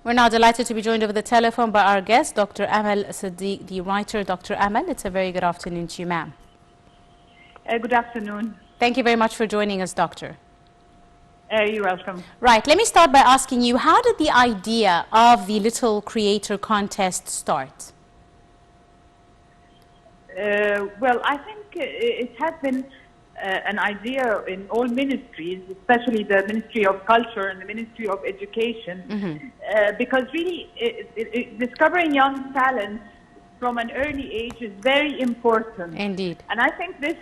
We're now delighted to be joined over the telephone by our guest, Dr. Amal Sedik, the writer. Dr. Amal, it's a very good afternoon to you, ma'am. Good afternoon. Thank you very much for joining us, Doctor. You're welcome. Right, let me start by asking you, how did the idea of the Little Creator Contest start? Well, I think it has been an idea in all ministries, especially the Ministry of Culture and the Ministry of Education, because really discovering young talents from an early age is very important. Indeed. And I think this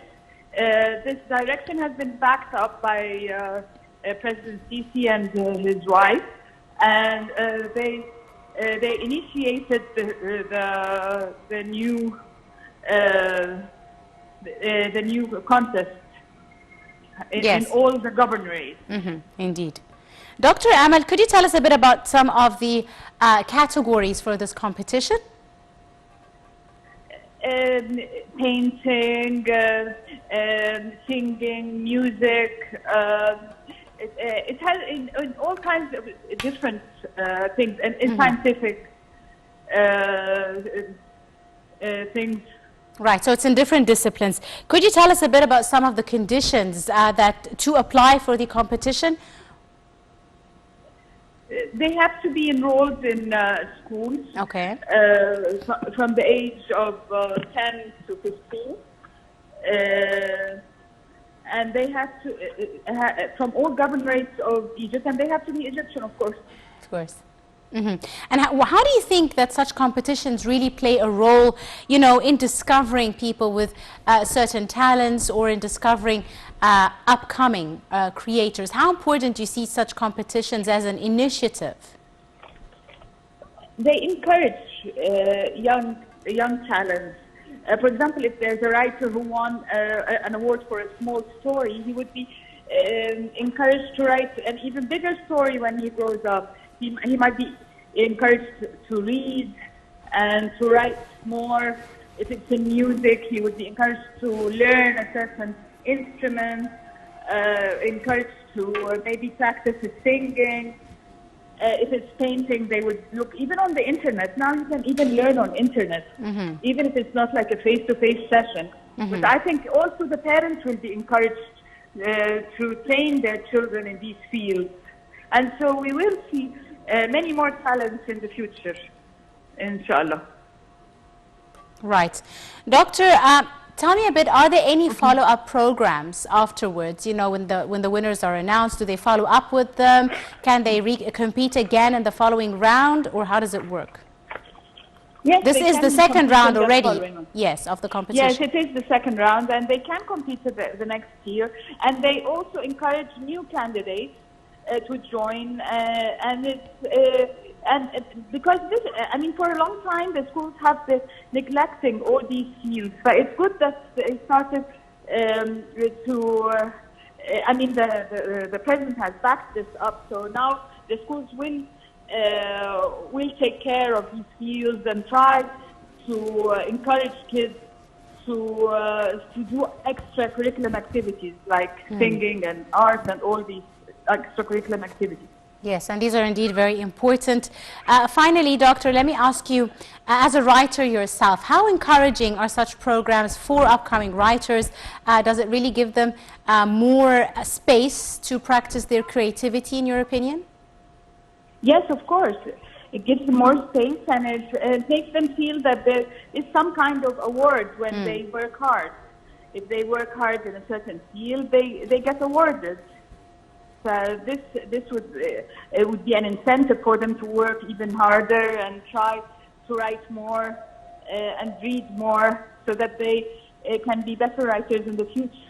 direction has been backed up by President Sisi and his wife, and they initiated the new contest in all the governorates. Indeed. Dr. Amal, could you tell us a bit about some of the categories for this competition? Painting, singing, music. It has in all kinds of different things, and scientific things. Right, so it's in different disciplines. Could you tell us a bit about some of the conditions that to apply for the competition? They have to be enrolled in schools. Okay. From the age of 10 to 15. And they have to, from all governorates of Egypt, and they have to be Egyptian, of course. Of course. And how do you think that such competitions really play a role, you know, in discovering people with certain talents or in discovering upcoming creators? How important do you see such competitions as an initiative? They encourage young talents. For example, if there's a writer who won an award for a small story, he would be encouraged to write an even bigger story when he grows up. He might be encouraged to read and to write more. If it's in music, he would be encouraged to learn a certain instrument, encouraged to maybe practice his singing. If it's painting, they would look even on the internet. Now you can even learn on internet, even if it's not like a face-to-face session. But I think also the parents will be encouraged to train their children in these fields. And so we will see many more talents in the future, inshallah. Right. Doctor, tell me a bit, are there any follow-up programs afterwards? You know, when the winners are announced, do they follow up with them? Can they compete again in the following round, or how does it work? Yes, this is the second round already, yes, of the competition. Yes, it is the second round, and they can compete the next year. And they also encourage new candidates to join, and because this, I mean, for a long time the schools have been neglecting all these fields, but it's good that they started to. I mean, the president has backed this up, so now the schools will take care of these fields and try to encourage kids to do extracurricular activities like singing and art and all these extracurricular activities. Yes, and these are indeed very important. Finally, Doctor, let me ask you, as a writer yourself, how encouraging are such programs for upcoming writers? Does it really give them more space to practice their creativity, in your opinion? Yes, of course. It gives them more space, and it makes them feel that there is some kind of award when they work hard. If they work hard in a certain field, they get awarded. So this would be an incentive for them to work even harder and try to write more and read more, so that they can be better writers in the future.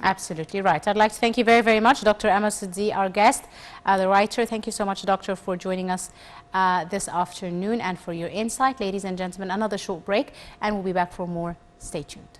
Absolutely right. I'd like to thank you very, very much, Dr. Amal Sedik, our guest, the writer. Thank you so much, Doctor, for joining us this afternoon and for your insight. Ladies and gentlemen, another short break, and we'll be back for more. Stay tuned.